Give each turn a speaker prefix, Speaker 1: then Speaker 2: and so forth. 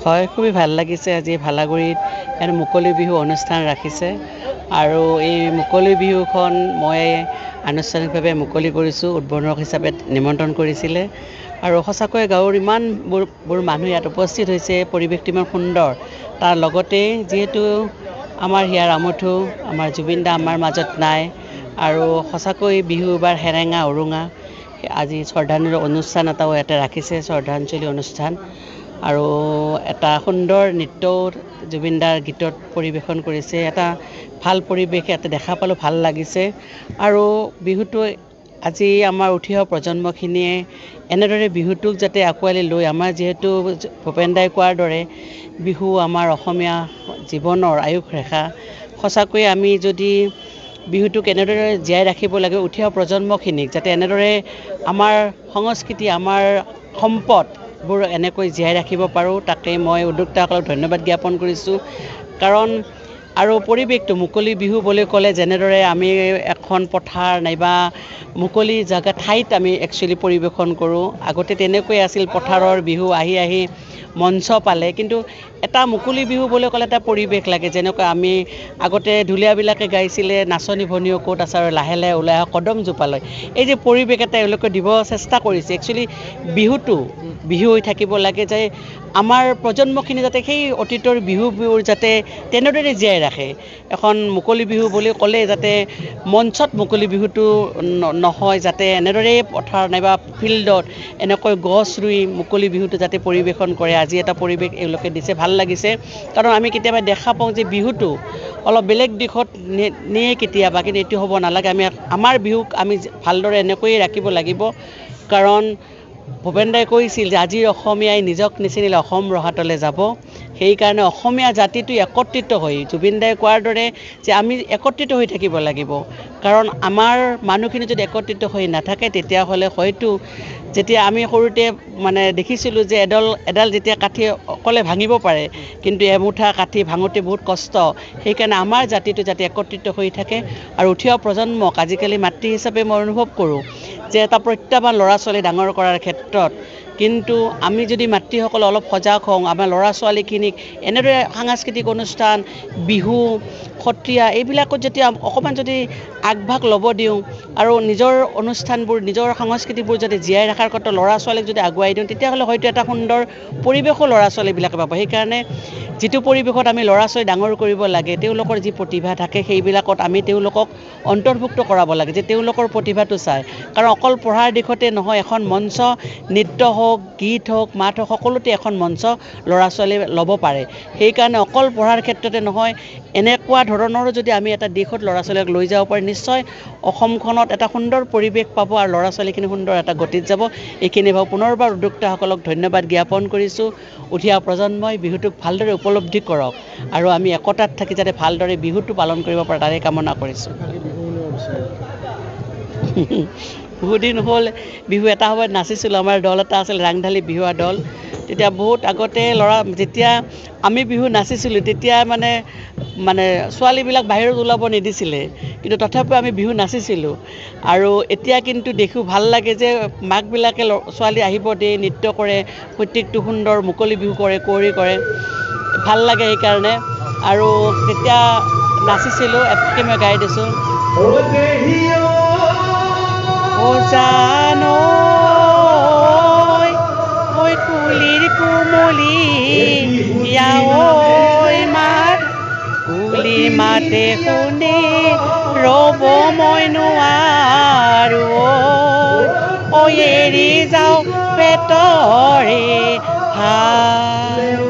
Speaker 1: হয়, খুবই ভাল লাগিছে। আজি ভালাগুৰিত মুকলি বিহু অনুষ্ঠান ৰাখিছে আৰু এই মুকলি বিহুখন মই আনুষ্ঠানিকভাৱে মুকলি কৰিছোঁ, উদ্বোধক হিচাপে নিমন্ত্ৰণ কৰিছিলে আৰু সঁচাকৈ গাঁৱৰ ইমানবোৰ মানুহ ইয়াত উপস্থিত হৈছে, পৰিৱেশটো ইমান সুন্দৰ। তাৰ লগতে যিহেতু আমাৰ হিয়াৰ আমঠু আমাৰ জুবিন দা আমাৰ মাজত নাই আৰু সঁচাকৈ বিহু এবাৰ সেৰেঙা উৰুঙা। আজি শ্ৰদ্ধাঞ্জলি অনুষ্ঠান এটাও ইয়াতে ৰাখিছে, শ্ৰদ্ধাঞ্জলি অনুষ্ঠান আৰু এটা সুন্দৰ নৃত্যও জুবিনদাৰ গীতত পৰিৱেশন কৰিছে। এটা ভাল পৰিৱেশ ইয়াতে দেখা পালোঁ, ভাল লাগিছে আৰু বিহুটো আজি আমাৰ উঠি অহা প্ৰজন্মখিনিয়ে এনেদৰে বিহুটোক যাতে আঁকোৱালি লৈ, আমাৰ যিহেতু ভূপেন দাই কোৱাৰ দৰে বিহু আমাৰ অসমীয়া জীৱনৰ আয়ুস ৰেখা। সঁচাকৈ আমি যদি বিহুটোক এনেদৰে জীয়াই ৰাখিব লাগে, উঠি অহা প্ৰজন্মখিনিক যাতে এনেদৰে আমাৰ সংস্কৃতি, আমাৰ সম্পদবোৰ এনেকৈ জীয়াই ৰাখিব পাৰোঁ, তাকে মই উদ্যোক্তাসকলক ধন্যবাদ জ্ঞাপন কৰিছোঁ। কাৰণ আৰু পৰিৱেশটো মুকলি বিহু বুলি ক'লে যেনেদৰে আমি এখন পথাৰ নাইবা মুকলি জেগা ঠাইত আমি একচুৱেলি পৰিৱেশন কৰোঁ, আগতে তেনেকৈ আছিল। পথাৰৰ বিহু আহি মঞ্চ পালে, কিন্তু এটা মুকলি বিহু বুলি ক'লে এটা পৰিৱেশ লাগে। যেনেকৈ আমি আগতে ঢুলীয়াবিলাকে গাইছিলে, নাচনী ভনীও ক'ত আছে আৰু লাহে লাহে ওলাই অহা কদম জোপালৈ। এই যে পৰিৱেশ এটা এওঁলোকে দিব চেষ্টা কৰিছে, একচুৱেলি বিহুটো বিহু হৈ থাকিব লাগে, যে আমাৰ প্ৰজন্মখিনি যাতে সেই অতীতৰ বিহুবোৰ যাতে তেনেদৰে জীয়াই ৰাখে। এখন মুকলি বিহু বুলি ক'লে যাতে মঞ্চত মুকলি বিহুটো নহয়, যাতে এনেদৰেই পথাৰ নাইবা ফিল্ডত এনেকৈ গছ ৰুই মুকলি বিহুটো যাতে পৰিৱেশন কৰে। আজি এটা পৰিৱেশ এওঁলোকে দিছে, ভাল লাগিছে। কাৰণ আমি কেতিয়াবা দেখা পাওঁ যে বিহুটো অলপ বেলেগ দিশত নিয়ে কেতিয়াবা, কিন্তু এইটো হ'ব নালাগে। আমাৰ বিহুক আমি ভালদৰে এনেকৈয়ে ৰাখিব লাগিব। কাৰণ ভূপেন দাই কৈছিল যে আজিৰ অসমীয়াই নিজক নিচিনিলে অসম ৰহাতলে যাব। সেইকাৰণে অসমীয়া জাতিটো একত্ৰিত হৈ, জুবিন দাই কোৱাৰ দৰে যে আমি একত্ৰিত হৈ থাকিব লাগিব। কাৰণ আমাৰ মানুহখিনি যদি একত্ৰিত হৈ নাথাকে, তেতিয়াহ'লে হয়তো যেতিয়া আমি সৰুতে দেখিছিলোঁ যে এডাল যেতিয়া কাঠি অকলে ভাঙিব পাৰে, কিন্তু এমুঠা কাঠি ভাঙোতে বহুত কষ্ট। সেইকাৰণে আমাৰ জাতিটো যাতে একত্ৰিত হৈ থাকে আৰু উঠি অহা প্ৰজন্মক আজিকালি মাতৃ হিচাপে মই অনুভৱ কৰোঁ যে এটা প্ৰত্যাহ্বান ল'ৰা ছোৱালী ডাঙৰ কৰাৰ ক্ষেত্ৰত। কিন্তু আমি যদি মাতৃসকল অলপ সজাগ হওঁ, আমাৰ ল'ৰা ছোৱালীখিনিক এনেদৰে সাংস্কৃতিক অনুষ্ঠান, বিহু, সত্ৰীয়া এইবিলাকত যেতিয়া অকণমান যদি আগভাগ ল'ব দিওঁ আৰু নিজৰ অনুষ্ঠানবোৰ, নিজৰ সংস্কৃতিবোৰ যদি জীয়াই ৰখাৰ ক্ষেত্ৰত ল'ৰা ছোৱালীক যদি আগুৱাই দিওঁ, তেতিয়াহ'লে হয়তো এটা সুন্দৰ পৰিৱেশো ল'ৰা ছোৱালীবিলাকে পাব। সেইকাৰণে যিটো পৰিৱেশত আমি ল'ৰা ছোৱালী ডাঙৰ কৰিব লাগে, তেওঁলোকৰ যি প্ৰতিভা থাকে সেইবিলাকত আমি তেওঁলোকক অন্তৰ্ভুক্ত কৰাব লাগে, যে তেওঁলোকৰ প্ৰতিভাটো চায়। কাৰণ অকল পঢ়াৰ দিশতে নহয়, এখন মঞ্চ নৃত্য হওক, গীত হওক, মাত হওক, সকলোতে এখন মঞ্চ ল'ৰা ছোৱালীয়ে ল'ব পাৰে। সেইকাৰণে অকল পঢ়াৰ ক্ষেত্ৰতে নহয়, এনেকুৱা ধৰণৰো যদি আমি এটা দিশত ল'ৰা ছোৱালীক লৈ যাব পাৰি, নিশ্চয় অসমখনত এটা সুন্দৰ পৰিৱেশ পাব আৰু ল'ৰা ছোৱালীখিনি সুন্দৰ এটা গতিত যাব। এইখিনি ভাৱ পুনৰবাৰ উদ্যোক্তাসকলক ধন্যবাদ জ্ঞাপন কৰিছোঁ। উঠি অহা প্ৰজন্মই বিহুটোক ভালদৰে উপলব্ধি কৰক আৰু আমি একতাত থাকি যাতে ভালদৰে বিহুটো পালন কৰিব পাৰে, তাৰে কামনা কৰিছোঁ। বহুদিন হ'ল বিহু এটা সময়ত নাচিছিলোঁ, আমাৰ দল এটা আছিল ৰাংঢালী বিহুৱা দল। তেতিয়া বহুত আগতে যেতিয়া আমি বিহু নাচিছিলোঁ, তেতিয়া ছোৱালীবিলাক বাহিৰত ওলাব নিদিছিলে, কিন্তু তথাপিও আমি বিহু নাচিছিলোঁ। আৰু এতিয়া কিন্তু দেখোঁ ভাল লাগে যে মাকবিলাকে ছোৱালী আহিব দিয়ে, নৃত্য কৰে, প্ৰত্যেকটো সুন্দৰ মুকলি বিহু কৰে, কুঁৱৰী কৰে, ভাল লাগে সেইকাৰণে। আৰু তেতিয়া নাচিছিলোঁ, এটাকে মই গাই দিছোঁ। জানৈ ঐ কুলিৰ কুমলি ঐ মাত, কুলি মাতে শুনি ৰ'ব মই নোৱাৰো, ঐ এৰি যাওঁ পেটৰে ভাত।